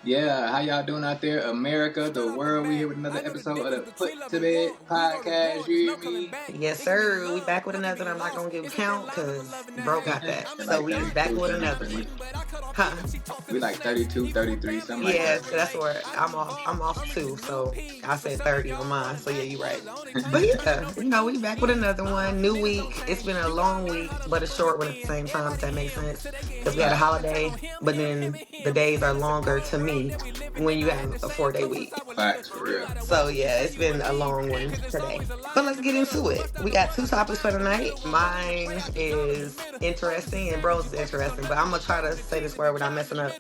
Yeah, how y'all doing out there? America, the world. We here with another episode of the Put to Bed podcast. You hear me? Yes, sir. We back with another one. I'm not gonna give count because bro got that. So Like we back 32, with another 33. one. Huh? We like 32, 33, something like Yeah, that. so that's where I'm off. I'm off too. So I said 30 on mine. So yeah, you're right. But yeah, we back with another one. New week. It's been a long week, but a short one at the same time, if that makes sense. Because we had a Facts, holiday, but then the days are longer to me when you have a 4-day week. facts for real. So yeah, it's been a long one today. But let's get into it. We got two topics for tonight. Mine is interesting and bro's is interesting, but I'm gonna try to say this word without messing up.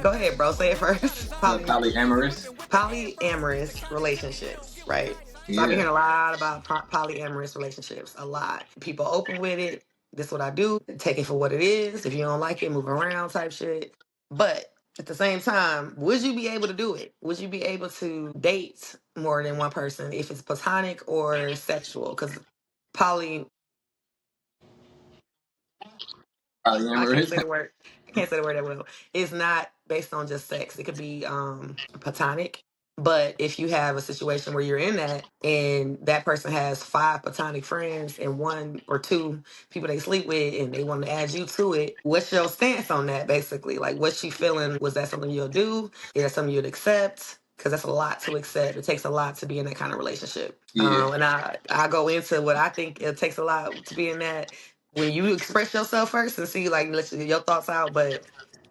Go ahead, bro, say it first. Polyamorous. Polyamorous relationships, right? So I've been Yeah, hearing a lot about polyamorous relationships, a lot. People open with it. This is what I do. Take it for what it is. If you don't like it, move around type shit. But at the same time, would you be able to do it? Would you be able to date more than one person if it's platonic or sexual? Because poly, I can't polyamorous. say the word. I can't say the word that well. It's not based on just sex. It could be platonic. But if you have a situation where you're in that and that person has five platonic friends and one or two people they sleep with and they want to add you to it, what's your stance on that basically? Like what's she feeling? Was that something you'll do? Is that something you'd accept? Because that's a lot to accept. It takes a lot to be in that kind of relationship. Yeah. And I go into what I think it takes a lot to be in that when you express yourself first and see like let your thoughts out. But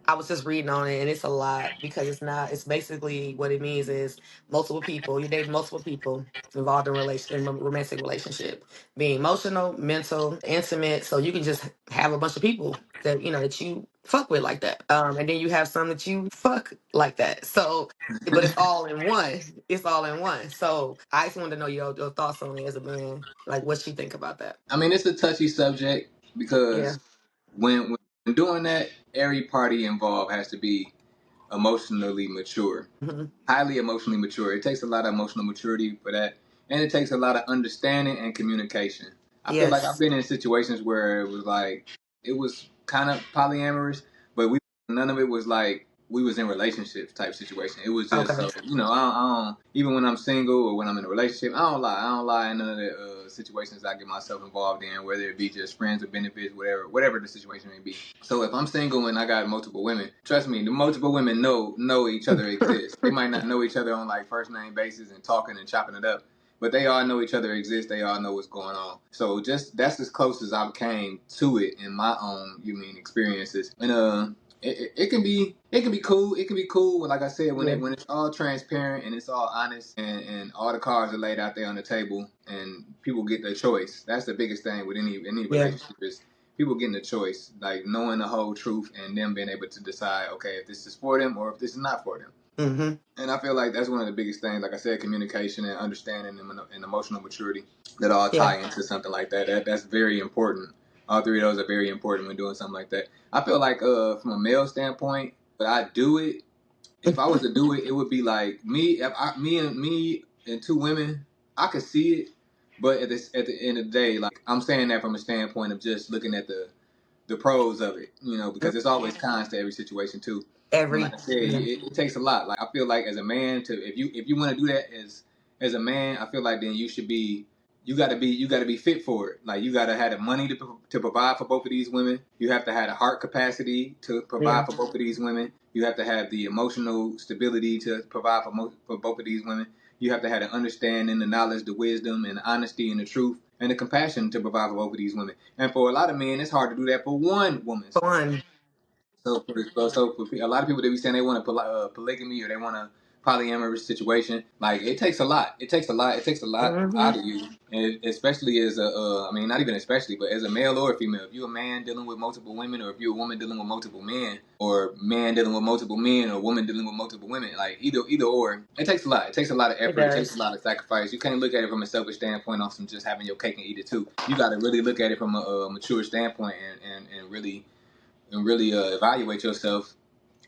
I was just reading on it and it's a lot because it's basically what it means is multiple people, you date multiple people involved in a romantic relationship, being emotional, mental, intimate. So you can just have a bunch of people that that you fuck with like that. And then you have some that you fuck like that. So but it's all in one. It's all in one. So I just wanted to know your thoughts on it as a man. Like what you think about that. I mean, it's a touchy subject Yeah. because when doing that, every party involved has to be emotionally mature. Hmm. Highly emotionally mature. It takes a lot of emotional maturity for that, and it takes a lot of understanding and communication. I feel like I've Yes. been in situations where it was kind of polyamorous, but we none of it was like we was in relationships type situation. It was just Okay. so I don't even when I'm single or when I'm in a relationship, I don't lie in none of the situations I get myself involved in, whether it be just friends with benefits, whatever the situation may be. So if I'm single and I got multiple women, trust me, the multiple women know each other exist. They might not know each other on like first name basis and talking and chopping it up, but they all know each other exist. They all know what's going on. So just that's as close as I came to it in my own experiences. And it can be cool. It can be cool. Like I said, Yeah. when it's all transparent and it's all honest and all the cards are laid out there on the table and people get their choice. That's the biggest thing with any Yeah. relationship is people getting the choice, like knowing the whole truth and them being able to decide, okay, if this is for them or if this is not for them. Hmm. And I feel like that's one of the biggest things. Like I said, communication and understanding and emotional maturity that all Yeah. tie into something like that. That's very important. All three of those are very important when doing something like that. I feel like from a male standpoint, but I do it. If I was to do it, it would be like me, me and two women. I could see it, but at the end of the day, like I'm saying that from a standpoint of just looking at the pros of it, because there's always cons to every situation too. And like Every I said, yeah. it takes a lot. Like I feel like as a man, to if you want to do that as a man, I feel like then you gotta be fit for it. Like you gotta have the money to provide for both of these women. You have to have the heart capacity to Yeah. provide for both of these women. You have to have the emotional stability to provide for both of these women. You have to have the understanding, the knowledge, the wisdom, and the honesty and the truth and the compassion to provide for both of these women. And for a lot of men, it's hard to do that for one woman. Fun. So for a lot of people that be saying they want a polygamy or they want a polyamorous situation, like it takes a lot. It takes a lot. It takes a lot Hmm. out of you, and especially as I mean, not even especially, but as a male or a female. If you're a man dealing with multiple women, or if you're a woman dealing with multiple men, or man dealing with multiple men, or woman dealing with multiple women, like either or, it takes a lot. It takes a lot of It effort. It takes a does. lot of sacrifice. You can't look at it from a selfish standpoint on some just having your cake and eat it too. You got to really look at it from a mature standpoint and really evaluate yourself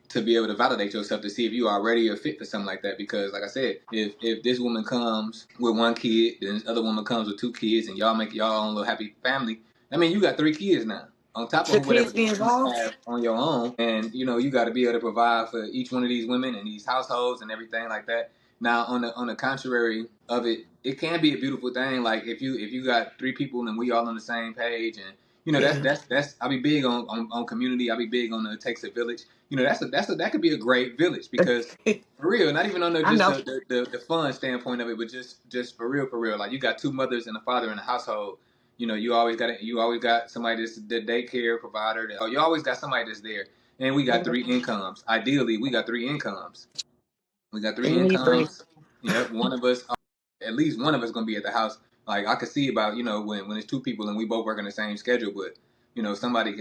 to be able to validate yourself to see if you are ready or fit for something like that. Because, like I said, if this woman comes with one kid, then this other woman comes with two kids, and y'all make y'all own little happy family, I mean, you got three kids now. on top of Should whatever kids be you involved? have on your own, and you got to be able to provide for each one of these women and these households and everything like that. Now, on the contrary of it, it can be a beautiful thing. Like if you got three people and we all on the same page, and Yeah. that's I be big on community. I be big on the it takes a village. That could be a great village because for real, not even on the I just know. the fun standpoint of it, but just for real. Like you got two mothers and a father in the household. You always got somebody that's the daycare provider. You always got somebody that's there. And we got Mhm. three incomes. Ideally, we got three incomes. We got three You need three. incomes. Yep, one of us, at least one of us, gonna be at the house. Like I could see about when it's two people and we both work on the same schedule, but somebody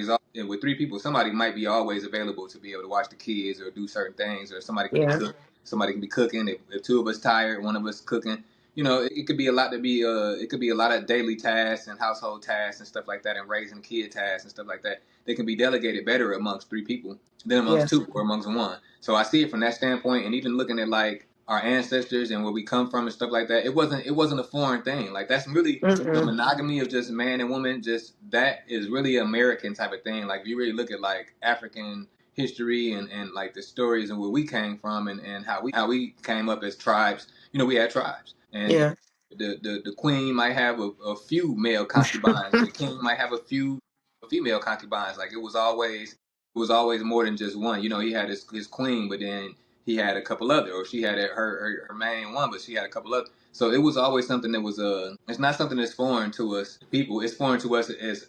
is and with three people, somebody might be always available to be able to watch the kids or do certain things, or somebody can be Yeah. cook. Somebody can be cooking. If two of us tired, one of us cooking. It could be a lot to be. It could be a lot of daily tasks and household tasks and stuff like that, and raising kid tasks and stuff like that. They can be delegated better amongst three people than Yeah. amongst two or amongst one. So I see it from that standpoint, and even looking at like our ancestors and where we come from and stuff like that, it wasn't a foreign thing. Like that's really the Mm-mm. monogamy of just man and woman. Just that is really American type of thing. Like if you really look at like African history and like the stories and where we came from and how we came up as tribes. We had tribes, and Yeah. the queen might have a few male concubines. The king might have a few female concubines. Like it was always more than just one. He had his queen, but then he had a couple other, or she had her main one, but she had a couple other. So it was always something that was it's not something that's foreign to us people. It's foreign to us as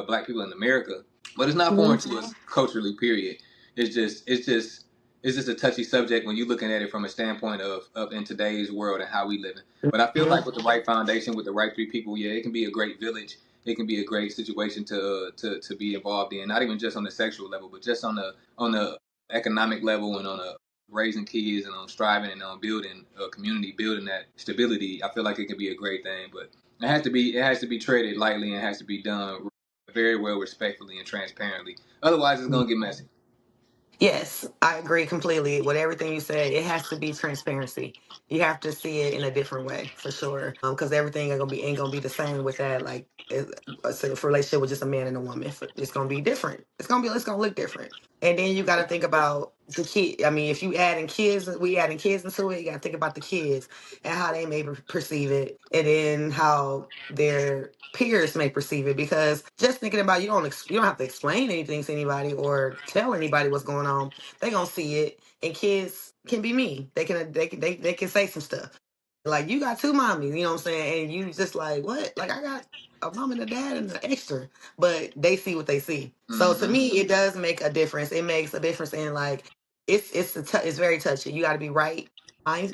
black people in America, but it's not foreign Mhm. to us culturally. Period. It's just a touchy subject when you're looking at it from a standpoint of in today's world and how we live in. But I feel like Mhm. with the right foundation, with the right three people, yeah, it can be a great village. It can be a great situation to be involved in. Not even just on the sexual level, but just on the economic level and on a raising kids and on striving and on building a community, building that stability. I feel like it can be a great thing, but it has to be treated lightly and it has to be done very well, respectfully and transparently. Otherwise, it's gonna get messy. Yes, I agree completely with everything you said. It has to be transparency. You have to see it in a different way for sure. Because everything ain't gonna be the same with that. Like for relationship with just a man and a woman, it's gonna be different. It's gonna look different. And then you got to think about the kid. I mean, if you adding kids into it. You got to think about the kids and how they may perceive it, and then how their peers may perceive it. Because just thinking about you don't have to explain anything to anybody or tell anybody what's going on. They gonna see it, and kids can be mean. They can say some stuff like you got two mommies. You know what I'm saying? And you just like what? Like I got a mom and a dad and an extra, but they see what they see. So to Mm-hmm. me, it does make a difference. It makes a difference in like it's very touchy. You got to be right.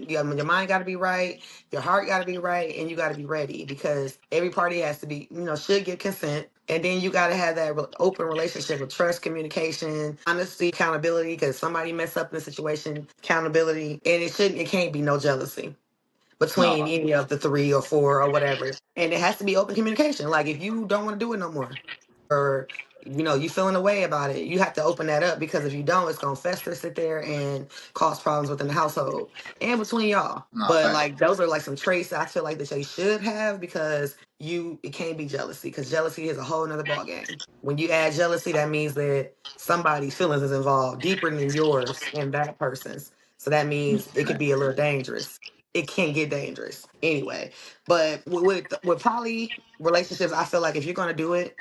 Your mind got to be right. Your heart got to be right, and you got to be ready because every party has to be should get consent. And then you got to have that open relationship with trust, communication, honesty, accountability. Because somebody mess up in a situation, accountability, and it can't be no jealousy between No, any of the three or four or whatever. And it has to be open communication. Like if you don't want to do it no more, or you feeling a way about it, you have to open that up because if you don't, it's gonna fester, sit there, and cause problems within the household and between y'all. no, But fact. like those are like some traits that I feel like that they should have because it can't be jealousy because jealousy is a whole nother ball game. When you add jealousy, that means that somebody's feelings is involved deeper than yours and that person's. So that means it could be a little dangerous. It can get dangerous anyway. But with poly relationships, I feel like if you're gonna do it,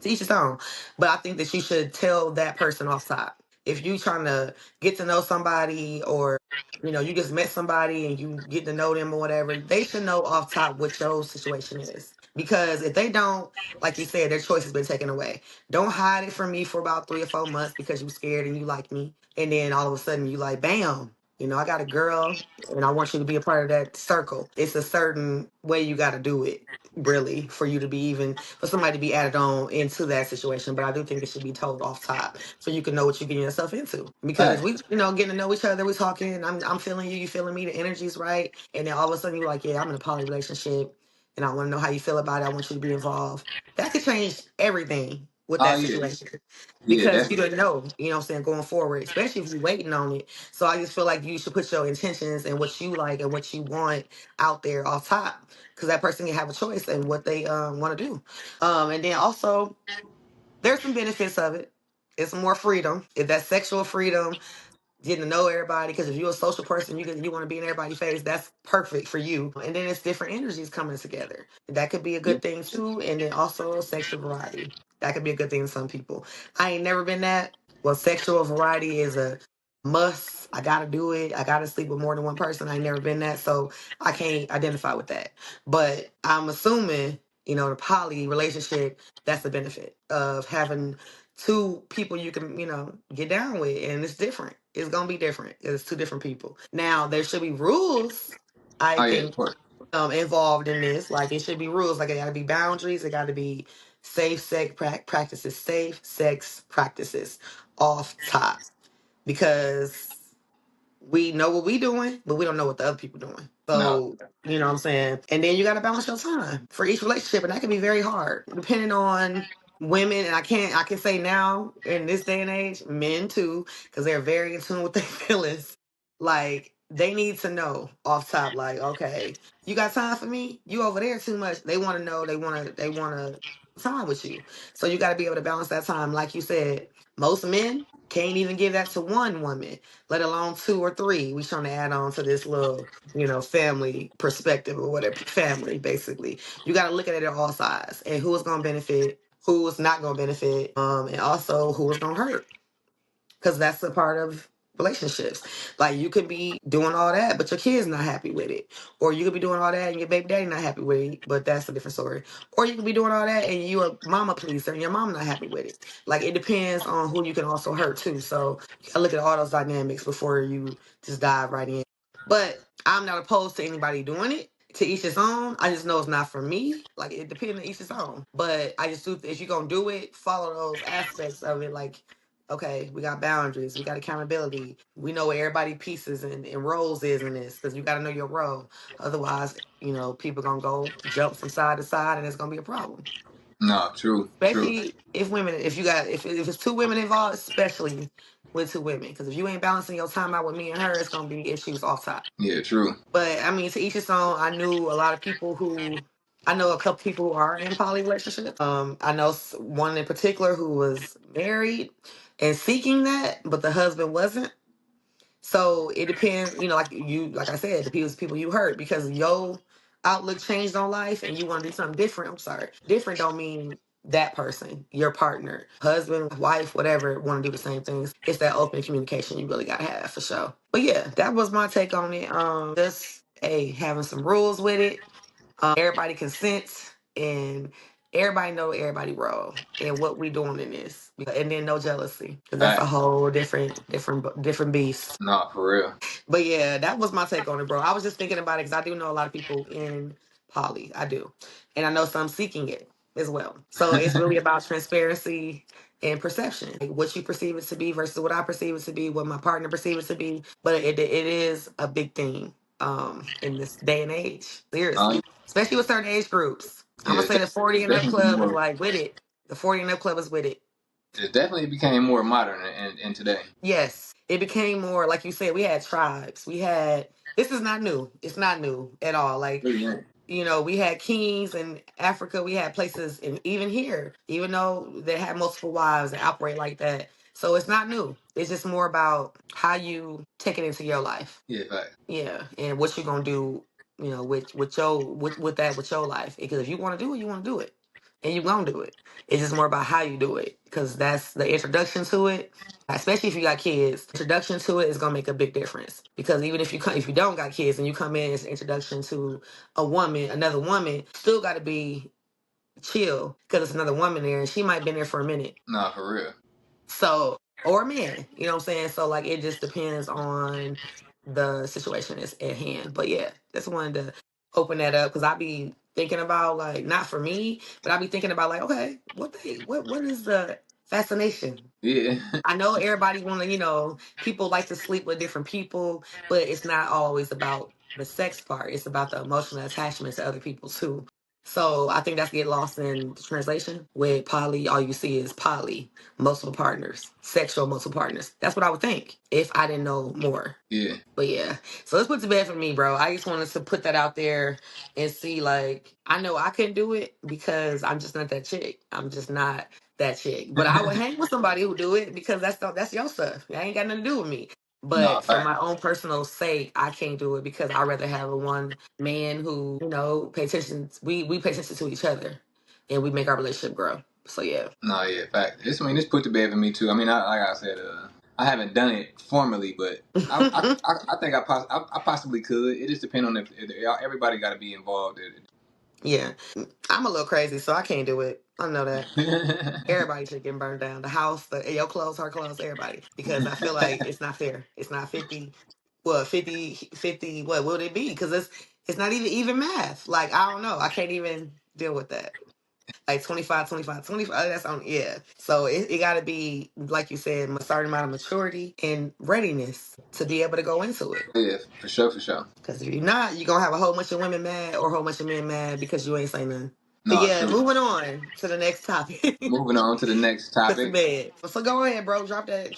to each his own. But I think that you should tell that person off top. If you trying to get to know somebody or you just met somebody and you get to know them or whatever, they should know off top what your situation is. Because if they don't, like you said, their choice has been taken away. Don't hide it from me for about 3 or 4 months because you scared and you like me. And then all of a sudden you like, bam, I got a girl and I want you to be a part of that circle. It's a certain way you got to do it, really, for you to be even for somebody to be added on into that situation. But I do think it should be told off top so you can know what you're getting yourself into. Because Fact. we getting to know each other, we talking, I'm feeling you, you feeling me, the energy's right. And then all of a sudden you're like, yeah, I'm in a poly relationship and I want to know how you feel about it. I want you to be involved. That could change everything with Oh that yeah, situation. yeah, Because you definitely. don't know, what I'm saying, going forward, especially if you're waiting on it. So I just feel like you should put your intentions and what you like and what you want out there off top. Because that person can have a choice in what they want to do. And then also There's some benefits of it. It's more freedom. If that's sexual freedom, getting to know everybody, because if you're a social person, you want to be in everybody's face, that's perfect for you. And then it's different energies coming together. That could be a Yeah. good thing too. And then also sexual variety, that could be a good thing to some people. I ain't never been that. Well, sexual variety is a must. I gotta do it. I gotta sleep with more than one person. I ain't never been that, so I can't identify with that. But I'm assuming, the poly relationship, that's the benefit of having two people you can, get down with, and it's different. It's gonna be different. It's two different people. Now there should be rules, I Oh yeah, of think, course. involved in this. Like it should be rules. Like it gotta be boundaries. It gotta be safe sex practices. Safe sex practices off top, because we know what we doing, but we don't know what the other people doing. No. So, you know what I'm saying? And then you got to balance your time for each relationship. And that can be very hard depending on women. And I can say now in this day and age, men too, because they're very in tune with their feelings. Like they need to know off top, like, okay, you got time for me? You over there too much. They want to know, they want to time with you. So you got to be able to balance that time. Like you said, most men can't even give that to one woman, let alone two or three. We trying to add on to this little, family perspective or whatever, family basically. You got to look at it at all sides and who is going to benefit, who is not going to benefit, and also who is going to hurt, because that's a part of relationships. Like you could be doing all that, but your kid's not happy with it, or you could be doing all that and your baby daddy not happy with it, but that's a different story. Or you could be doing all that and you a mama pleaser and your mom not happy with it. Like it depends on who you can also hurt too. So you gotta look at all those dynamics before you just dive right in. But I'm not opposed to anybody doing it. To each his own. I just know it's not for me. Like it depends on each his own. But I just do, if you're gonna do it, follow those aspects of it. Like, okay, we got boundaries, we got accountability. We know where everybody pieces and roles is in this, because you got to know your role. Otherwise, people gonna go jump from side to side, and it's gonna be a problem. No. True. True. Especially if women, if it's two women involved, especially with two women, because if you ain't balancing your time out with me and her, it's gonna be issues off top. Yeah. True. But I mean, to each his own. I know a couple people who are in poly relationships. I know one in particular who was married and seeking that, but the husband wasn't. So it depends, like I said, the people you hurt, because your outlook changed on life and you want to do something different. I'm sorry. Different don't mean that person, your partner, husband, wife, whatever, want to do the same things. It's that open communication you really gotta have for sure. But yeah, that was my take on it. Just having some rules with it. Everybody consents and everybody know everybody role and what we doing in this, and then no jealousy, because that's a Fact. whole different beast. No, for real. But yeah, that was my take on it, bro. I was just thinking about it because I do know a lot of people in poly. I do. And I know some seeking it as well. So it's really about transparency and perception. Like what you perceive it to be versus what I perceive it to be, what my partner perceives it to be. But it is a big thing in this day and age. Uh, Seriously. Especially with certain age groups. I'm yeah, gonna say the 40 it's and up definitely club is more. like with it. The 40 and up club is with it. It definitely became more modern in today. Yes, it became more like you said. We had tribes. We had. This is not new. It's not new at all. Like, Really ain't. we had kings in Africa. We had places, and even here, even though they had multiple wives and operate like that. So it's not new. It's just more about how you take it into your life. Yeah, fact. Yeah, and what you're gonna do, with your life. Because if you want to do it, you want to do it, and you're gonna do it. It's just more about how you do it, because that's the introduction to it. Especially if you got kids, introduction to it is gonna make a big difference. Because even if you don't got kids and you come in as an introduction to another woman, still got to be chill because it's another woman there, and she might been there for a minute. No, for real. So, or a man, you know what I'm saying? So, like, it just depends on the situation is at hand. But yeah, just wanted to open that up because I be thinking about, like, not for me, but I be thinking about, like, okay, what is the fascination? Yeah. I know everybody want to, people like to sleep with different people, but it's not always about the sex part. It's about the emotional attachment to other people too. So I think that's get lost in the translation. With poly, all you see is poly, multiple partners, sexual multiple partners. That's what I would think if I didn't know more. Yeah. But yeah, so let's put to bed for me, bro. I just wanted to put that out there and see, like, I know I couldn't do it because I'm just not that chick. I'm just not. that chick. But I would hang with somebody who do it because that's your stuff. That ain't got nothing to do with me. No, But for fact. my own personal sake, I can't do it because I'd rather have a one man who, pay attention. We pay attention to each other and we make our relationship grow. So yeah. No, yeah, fact. This put to bed for me too. I mean, like I said, I haven't done it formally, but I think I possibly could. It just depends on if everybody got to be involved in Yeah. I'm a little crazy, so I can't do it. I know that. it. Everybody should get burned down. The house, your clothes, her clothes, everybody. Because I feel like it's not fair. It's not 50. What, 50, what would it be? Because it's not even math. Like, I don't know. I can't even deal with that. Like 25, 25, 25. That's on, yeah. So it got to be, like you said, a certain amount of maturity and readiness to be able to go into it. Yeah, for sure, for sure. Because if you're not, you're going to have a whole bunch of women mad or a whole bunch of men mad because you ain't say nothing. But No, yeah, true. moving on to the next topic. Moving on to the next Put to topic. bed. So go ahead, bro. Drop that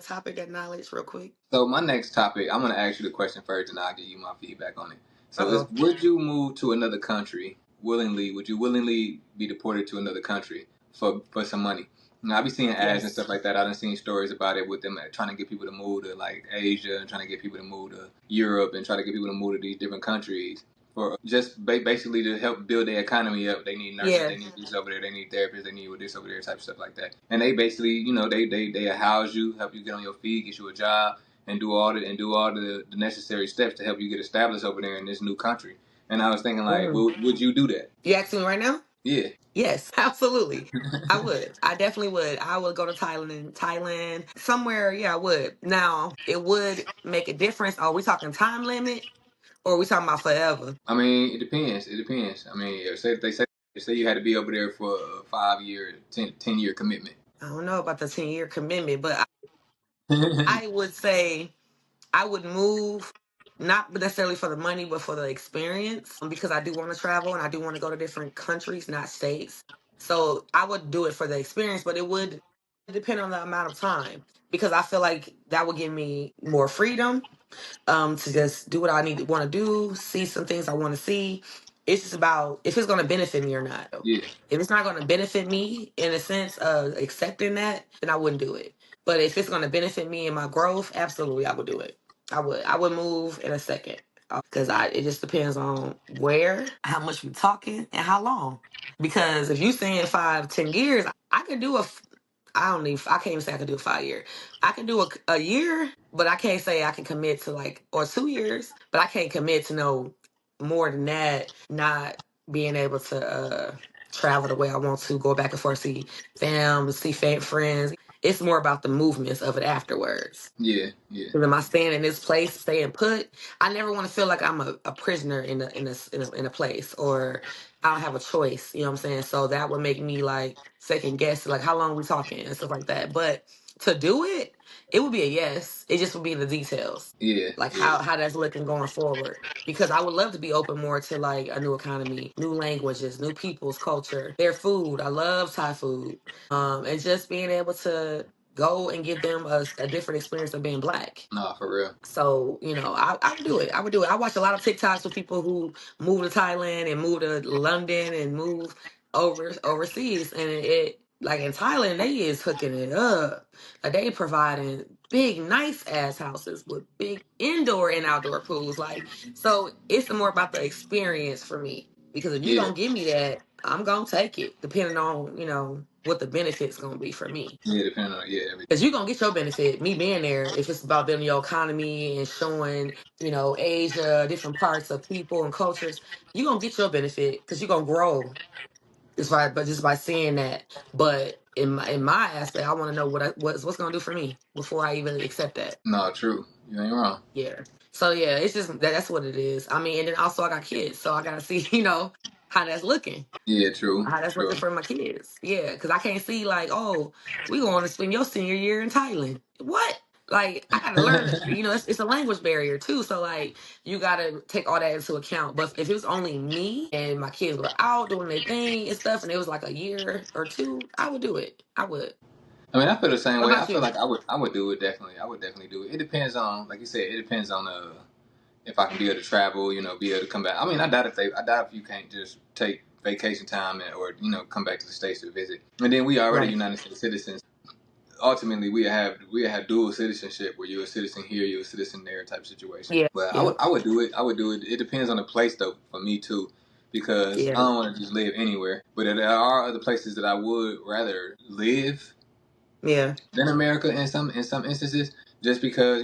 topic, that knowledge real quick. So my next topic, I'm gonna ask you the question first, and I'll give you my feedback on it. Uh So, oh. would you move to another country willingly? Would you willingly be deported to another country for some money? Now, I be seeing ads and Yes. stuff like that. I done seen stories about it with them trying to get people to move to like Asia and trying to get people to move to Europe and trying to get people to move to these different countries for just basically to help build their economy up. They need nurses, Yeah. they need this over there, they need therapists, they need this over there, type of stuff like that. And they basically, they house you, help you get on your feet, get you a job, and do all the necessary steps to help you get established over there in this new country. And I was thinking, like, Mm. would you do that? You asking me right now? Yeah. Yes, absolutely. I would. I definitely would. I would go to Thailand, somewhere. Yeah, I would. Now, it would make a difference. Are we talking time limit or are we talking about forever? I mean, it depends. It depends. I mean, say you had to be over there for a 5 year, 10 year commitment. I don't know about the 10-year commitment, but I would say I would move, not necessarily for the money, but for the experience, because I do want to travel and I do want to go to different countries, not states. So I would do it for the experience, but it would depend on the amount of time because I feel like that would give me more freedom, to just do what I need to want to do, see some things I want to see. It's just about if it's going to benefit me or not. Yeah, If it's not going to benefit me in a sense of accepting that, then I wouldn't do it. But if it's going to benefit me in my growth, absolutely, I would do it. I would. I would move in a second because it just depends on where, how much we talking, and how long. Because if you saying 5, 10 years, I could do a. I don't even. I can't even say I could do a 5 year. I can do a year, but I can't say I can commit to like or 2 years. But I can't commit to no more than that. Not being able to travel the way I want to, go back and forth, see fam, see friends. It's more about the movements of it afterwards. yeah, yeah. Am I staying in this place, staying put? I never want to feel like I'm a prisoner in a place or I don't have a choice. You know what I'm saying? So that would make me like second guess, like how long we talking and stuff like that. But to do it, it would be a yes. It just would be the details, Yeah, like yeah. how that's looking going forward. Because I would love to be open more to like a new economy, new languages, new people's culture, their food. I love Thai food, and just being able to go and give them a different experience of being black. No, for real. So, I would do it. I would do it. I watch a lot of TikToks with people who move to Thailand and move to London and move overseas. And it like in Thailand, they is hooking it up. Like they providing big, nice ass houses with big indoor and outdoor pools. Like, so it's more about the experience for me. Because if you Yeah, don't give me that, I'm gonna take it, depending on, what the benefits gonna be for me. yeah. Depending on everything. Because you're going to get your benefit, me being there, if it's about building your economy and showing, Asia, different parts of people and cultures, you're going to get your benefit because you're going to grow just by seeing that. But in my aspect, I want to know what's going to do for me before I even accept that. No, true. You ain't wrong. Yeah. So, yeah, it's just that's what it is. I mean, and then also I got kids, so I got to see, how that's looking. Yeah, true, How that's true. looking for my kids. Yeah, because I can't see like, oh, we going to spend your senior year in Thailand. What? Like, I got to learn it. It's a language barrier too. So like, you got to take all that into account. But if it was only me and my kids were out doing their thing and stuff, and it was like a year or two, I would do it. I would. I mean, I feel the same What way. I about feel you? like I would do it definitely. I would definitely do it. It depends on, like you said, it depends on if I can be able to travel, be able to come back. I mean, I doubt if you can't just take vacation time or come back to the States to visit. And then we already Right. United States citizens. Ultimately, we have dual citizenship where you're a citizen here, you're a citizen there type situation. Yeah. But I Yeah. would I would do it. I would do it. It depends on the place though for me too, because I Yeah. don't want to just live anywhere. But there are other places that I would rather live Yeah. than America in some instances, just because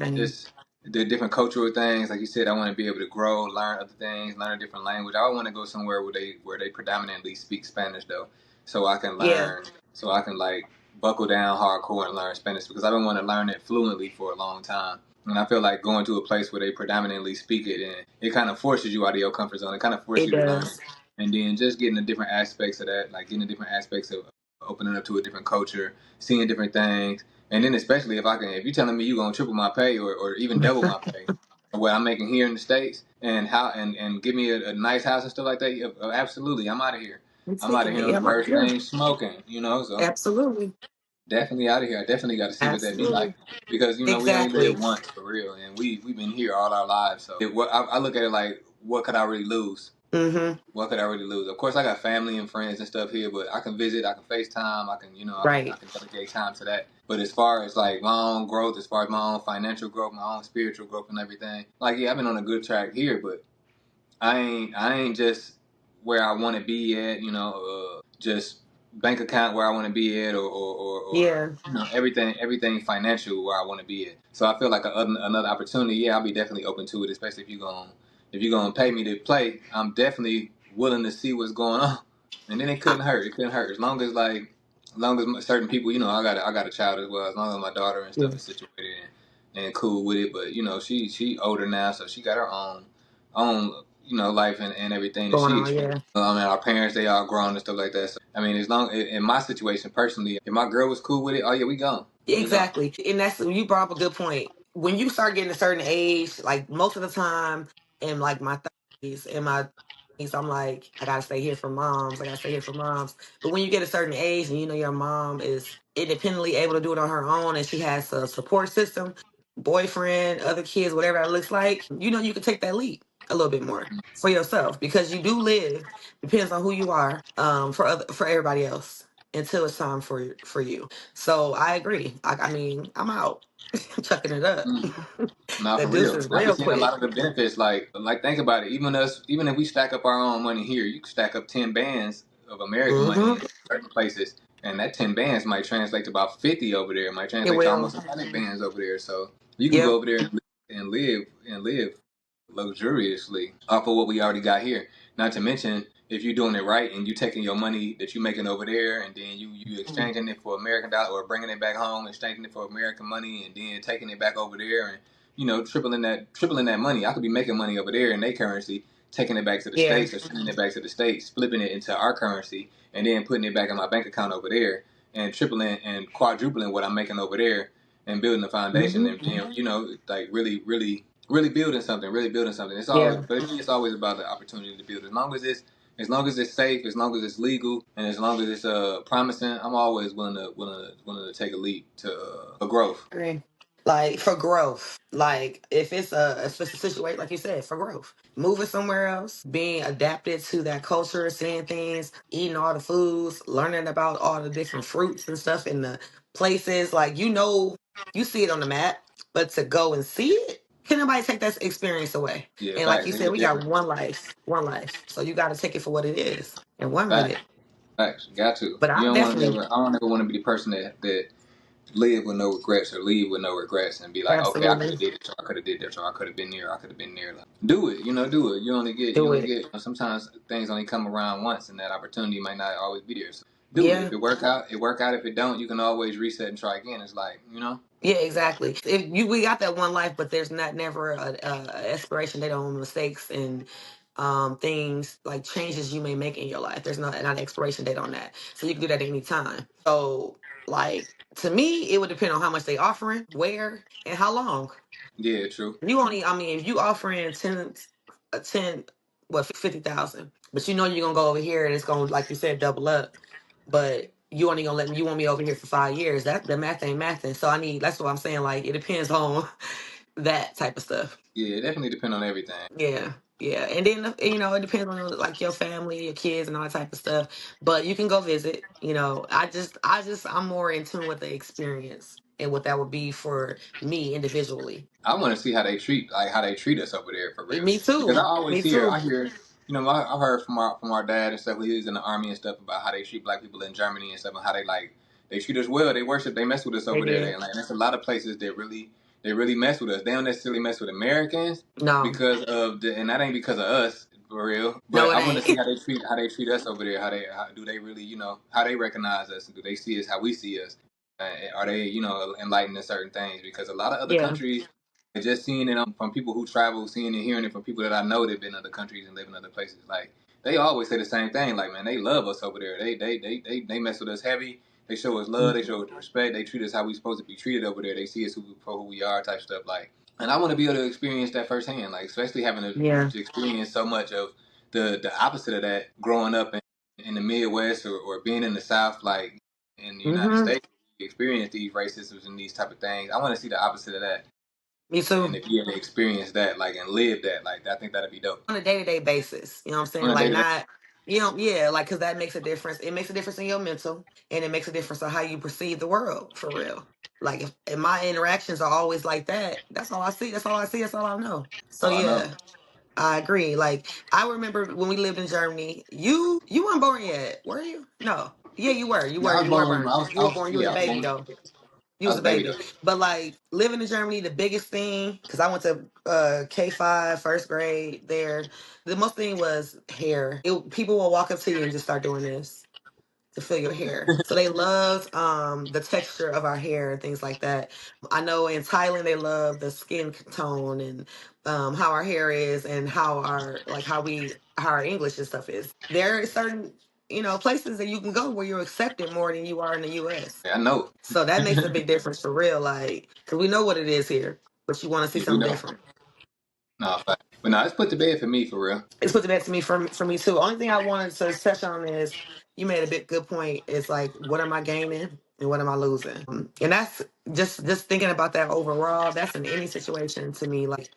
Same. just the different cultural things. Like you said, I want to be able to grow, learn other things, learn a different language. I want to go somewhere where they predominantly speak Spanish though, so I can Yeah. learn, so I can like buckle down hardcore and learn Spanish because I've been wanting to learn it fluently for a long time. And I feel like going to a place where they predominantly speak it, and it kind of forces you out of your comfort zone. It kind of forces It you to learn it, does. and then just getting the different aspects of that, like getting the different aspects of opening up to a different culture, seeing different things, and then especially if you're telling me you're gonna triple my pay or even double my pay, of what I'm making here in the States, and give me a nice house and stuff like that, absolutely, I'm out of here. I'm I'm out taking of it. here on Yeah. the first Yeah. thing smoking. So Absolutely. definitely out of here. I definitely got to see what that be like Absolutely. because we only Exactly. live once for real, and we've been here all our lives. So I look at it like, what could I really lose? Mm-hmm. What could I really lose? Of course, I got family and friends and stuff here, but I can visit, I can FaceTime, I can, I Right. can dedicate time to that. But as far as like my own growth, as far as my own financial growth, my own spiritual growth, and everything, like yeah, I've been on a good track here, but I ain't just where I want to be at, just bank account where I want to be at, or Yeah. everything financial where I want to be at. So I feel like another opportunity. Yeah, I'll be definitely open to it, especially if you're gonna pay me to play. I'm definitely willing to see what's going on, and then it Uh, couldn't hurt. It couldn't hurt as long as certain people, I got a child as well. As long as my daughter and yeah. stuff is situated and cool with it, but she older now, so she got her own life and everything that Going she on. experienced. Yeah. I mean, our parents, they all grown and stuff like that. So, I mean, as long in my situation personally, if my girl was cool with it, oh yeah, we gone. We gone. Exactly. And that's you brought up a good point. When you start getting a certain age, like most of the time in like my 30s and my 20s, I'm like, I gotta stay here for moms. I gotta stay here for moms. But when you get a certain age and you know your mom is independently able to do it on her own and she has a support system, boyfriend, other kids, whatever it looks like, you can take that leap a little bit more for yourself because you do live, depends on who you are, for everybody else until it's time for you. So I agree. I mean, I'm out. I'm chucking it up. Mm. Nah, The for deuce real. is I be real seeing a lot quick. of the benefits. Like think about it. Even if we stack up our own money here, you can stack up 10 bands of American money Hmm. in certain places, and that 10 bands might translate to about 50 over there. It might It translate to will. almost 100 bands over there. So you can go Yep. over there and live luxuriously off of what we already got here. Not to mention, if you're doing it right and you taking your money that you're making over there and then you exchanging it for American dollar or bringing it back home, exchanging it for American money and then taking it back over there and tripling that money. I could be making money over there in their currency, taking it back to the Yeah. states or sending it back to the states, flipping it into our currency, and then putting it back in my bank account over there and tripling and quadrupling what I'm making over there and building a foundation Hmm. and like really building something, really building something. It's always, Yeah. but it's always about the opportunity to build. As long as it's safe, as long as it's legal, and as long as it's promising, I'm always willing to take a leap to a growth. Agree. Like for growth, like if it's a specific situation, like you said, for growth, moving somewhere else, being adapted to that culture, seeing things, eating all the foods, learning about all the different fruits and stuff in the places, like you see it on the map, but to go and see it, can nobody take that experience away? Yeah, And like facts. you It said, hit we got different. one life, so you got to take it for what it is and run with Facts, it. facts. Got to. But You I don't want to definitely, never. I don't ever want to be the person that live with no regrets or leave with no regrets and be like, okay, I could absolutely have did it, or I could have did that, or I could have been there, I could have been there. Like, do it, do it. You do only it. get. Sometimes things only come around once, and that opportunity might not always be there. So do it. Yeah. If it work out, it work out. If it don't, you can always reset and try again. It's like. Yeah, exactly. If we got that one life, but there's not never a expiration date on mistakes and things like changes you may make in your life. There's not an expiration date on that, so you can do that any time. So, like to me, it would depend on how much they offering, where, and how long. Yeah, true. You only, I mean, if you offering a 10, what 50,000, but you're gonna go over here and it's gonna, like you said, double up. But you only gonna let me, you want me over here for 5 years. That the math ain't mathing. So that's what I'm saying. Like it depends on that type of stuff. Yeah, it definitely depend on everything. Yeah. Yeah, and then it depends on like your family, your kids, and all that type of stuff. But you can go visit. I'm more in tune with the experience and what that would be for me individually. I want to see how they treat us over there for real. Me Because I too. always Me hear, too. I hear, I've heard from our dad and stuff. He was in the army and stuff about how they treat black people in Germany and stuff, and how they treat us well. They worship, they mess with us They over there. did. There's a lot of places that they really mess with us. They don't necessarily mess with Americans No, because and that ain't because of us for real. no, But it I want to see ain't. how they treat us over there. How do they really how they recognize us, and do they see us how we see us? Are they enlightened in certain things? Because a lot of other Yeah. countries, just seeing it from people who travel, seeing and hearing it from people that I know that've been in other countries and live in other places, like they always say the same thing. Like, man, they love us over there. They mess with us heavy. They show us love. They show us respect. They treat us how we supposed to be treated over there. They see us for who we are, type stuff. Like, and I want to be able to experience that firsthand. Like, especially having Yeah. to experience so much of the opposite of that growing up in the Midwest, or being in the South, like in the United Hmm. States, experience these racisms and these type of things. I want to see the opposite of that, Me and too. if you ever experience that, like, and live that, like, I think that'd be dope On a day-to-day basis. You know what I'm saying? on a Like day to day. not, yeah, like because that makes a difference. It makes a difference in your mental, and it makes a difference on how you perceive the world for real. Like if my interactions are always like that, that's all I see. That's all I see. That's all I know. So Oh, I know. yeah, I agree. Like I remember when we lived in Germany. You weren't born yet, were you? No. Yeah, you were. You Yeah, were. I was You were born. born. You were born. You was Yeah, a baby though. You I was was a a baby though. baby. But like living in Germany, the biggest thing, because I went to K5, first grade there, the most thing was hair. People will walk up to you and just start doing this to feel your hair. So they loved the texture of our hair and things like that. I know in Thailand they love the skin tone and how our hair is and how our English and stuff is. There are certain places that you can go where you're accepted more than you are in the US. Yeah, I know. So that makes a big difference for real, like, because we know what it is here, but you want to see Yeah, we something know. different. No, fact. But no, it's put to bed for me for real. It's put to bed to me for me too. Only thing I wanted to touch on is you made a big good point. It's like, what am I gaining and what am I losing? And that's just thinking about that overall. That's in any situation to me. Like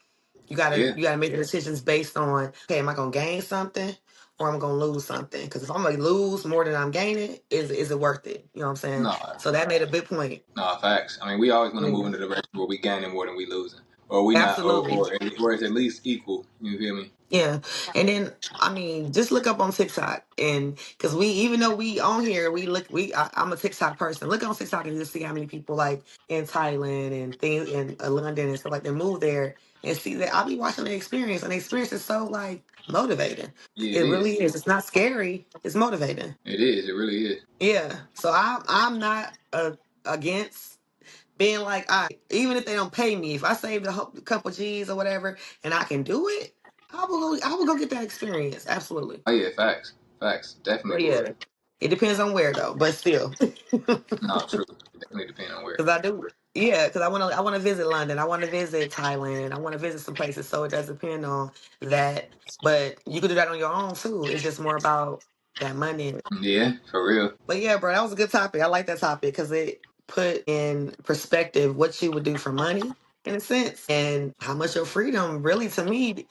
Yeah. you gotta make the decisions based on, okay, am I gonna gain something or am I gonna lose something? Because if I'm gonna lose more than I'm gaining, is it worth it? You know what I'm saying? No, So that made a big point. no, facts. I mean, we always want to move Yeah, in the direction where we gaining more than we losing, or we not, absolutely. or it's at least equal. You feel me? Yeah. And then I mean, just look up on TikTok and because we even though we on here, I'm a TikTok person. Look on TikTok and just see how many people like in Thailand and things in London and stuff like that move there and see that I'll be watching the experience and the experience is so like motivating. Yeah, it It is. really is. It's not scary. It's motivating. It is. It really is. Yeah. So I'm not against being like, even if they don't pay me, if I saved a couple G's or whatever, and I can do it, I will go get that experience. Absolutely. Oh yeah, facts. Facts. But Definitely would. yeah, it depends on where though. But still, No, true. It definitely depends on where. because I do. Yeah, because I want to visit London. I want to visit Thailand. I want to visit some places. So it does depend on that. But you could do that on your own too. It's just more about that money. Yeah, for real. But yeah, bro, that was a good topic. I like that topic because it put in perspective what you would do for money in a sense and how much your freedom really to me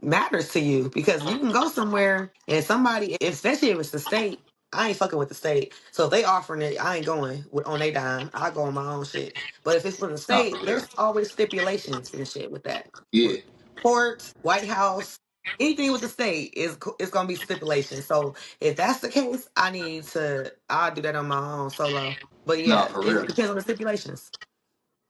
matters to you because you can go somewhere and somebody, especially if it's the state, I ain't fucking with the state. So if they offering it, I ain't going on their dime. I go on my own shit. But if it's for the No, for state, real. there's always stipulations and shit with that. Yeah. With court, White House, anything with the state is gonna be stipulations. So if that's the case, I'll do that on my own solo. But No, yeah, for it real. depends on the stipulations.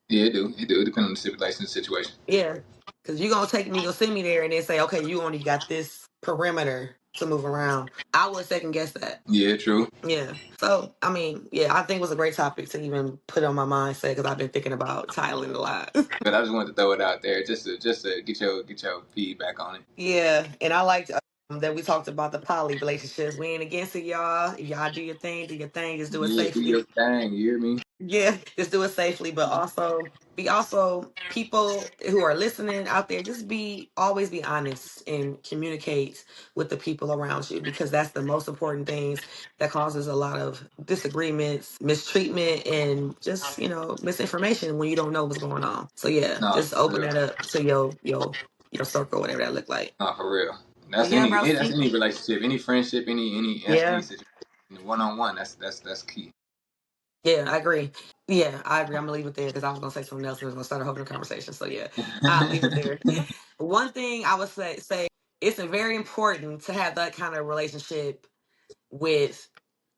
Yeah, it do. It do. It depends on the stipulation of the situation. Yeah. Cause you're gonna take me, you'll send me there and then say, okay, you only got this perimeter to move around. I would second guess that. Yeah, true. Yeah. So I mean, yeah, I think it was a great topic to even put on my mindset because I've been thinking about Thailand a lot. But I just wanted to throw it out there just to get your feedback on it. Yeah, and I liked that we talked about the poly relationships. We ain't against it, y'all. If y'all do your thing, do your thing. Just do it Yeah, do safely. your thing. You hear me? Yeah, just do it safely, but also be also people who are listening out there, just always be honest and communicate with the people around you because that's the most important things that causes a lot of disagreements, mistreatment, and just, misinformation when you don't know what's going on. So yeah, No, just for open real. that up to your your circle, whatever that look like. Oh, for real. But That's yeah, any bro. that's any relationship, any friendship, any Yeah. situation. One on one. That's key. Yeah, I agree. Yeah, I agree. I'm gonna leave it there because I was gonna say something else and was gonna start a whole new conversation. So yeah, I'll leave it there. One thing I would say it's very important to have that kind of relationship with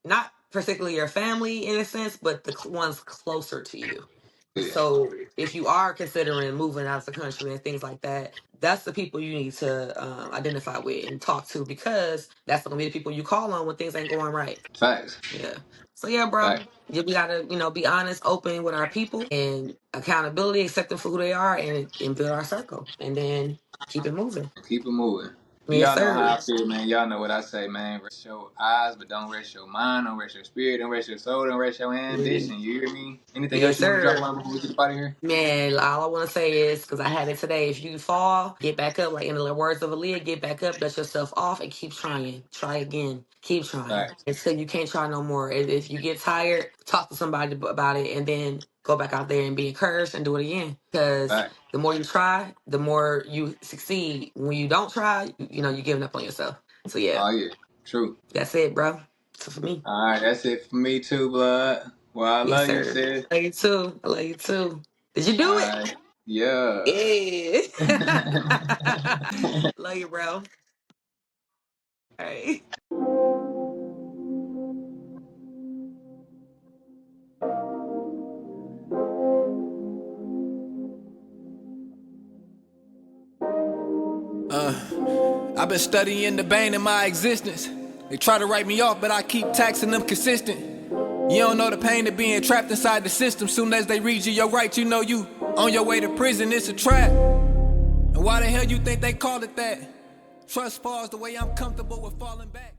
not particularly your family in a sense, but the ones closer to you. Yeah. So if you are considering moving out of the country and things like that, that's the people you need to identify with and talk to because that's gonna be the people you call on when things ain't going right. Facts. Yeah. So yeah, bro, Facts. we gotta be honest, open with our people, and accountability, accept them for who they are, and build our circle, and then keep it moving. Keep it moving. Yes, Y'all know sir. how I feel, man. Y'all know what I say, man. Rest your eyes, but don't rest your mind. Don't rest your spirit. Don't rest your soul. Don't rest your Yeah. ambition. You hear me? Anything else Yes, you want to drop sir. on before we get up out of here? Man, all I want to say is because I had it today. If you fall, get back up. Like in the words of Aaliyah, get back up, dust yourself off, and keep trying. Try again. Keep trying Facts. until you can't try no more. If you get tired, talk to somebody about it, and then go back out there and be encouraged and do it again. Because Facts. the more you try, the more you succeed. When you don't try, you're giving up on yourself. So yeah, Oh yeah. True. that's it, bro. So for me, All right, that's it for me too, blood. Well, I yes, love you, sir. sis. I love you too. I love you too. Did you All do it? right. Yeah. Yeah. Love you, bro. All right. I've been studying the bane in my existence. They try to write me off, but I keep taxing them consistent. You don't know the pain of being trapped inside the system. Soon as they read you your rights, you know you on your way to prison. It's a trap. And why the hell you think they call it that? Trust falls the way I'm comfortable with falling back.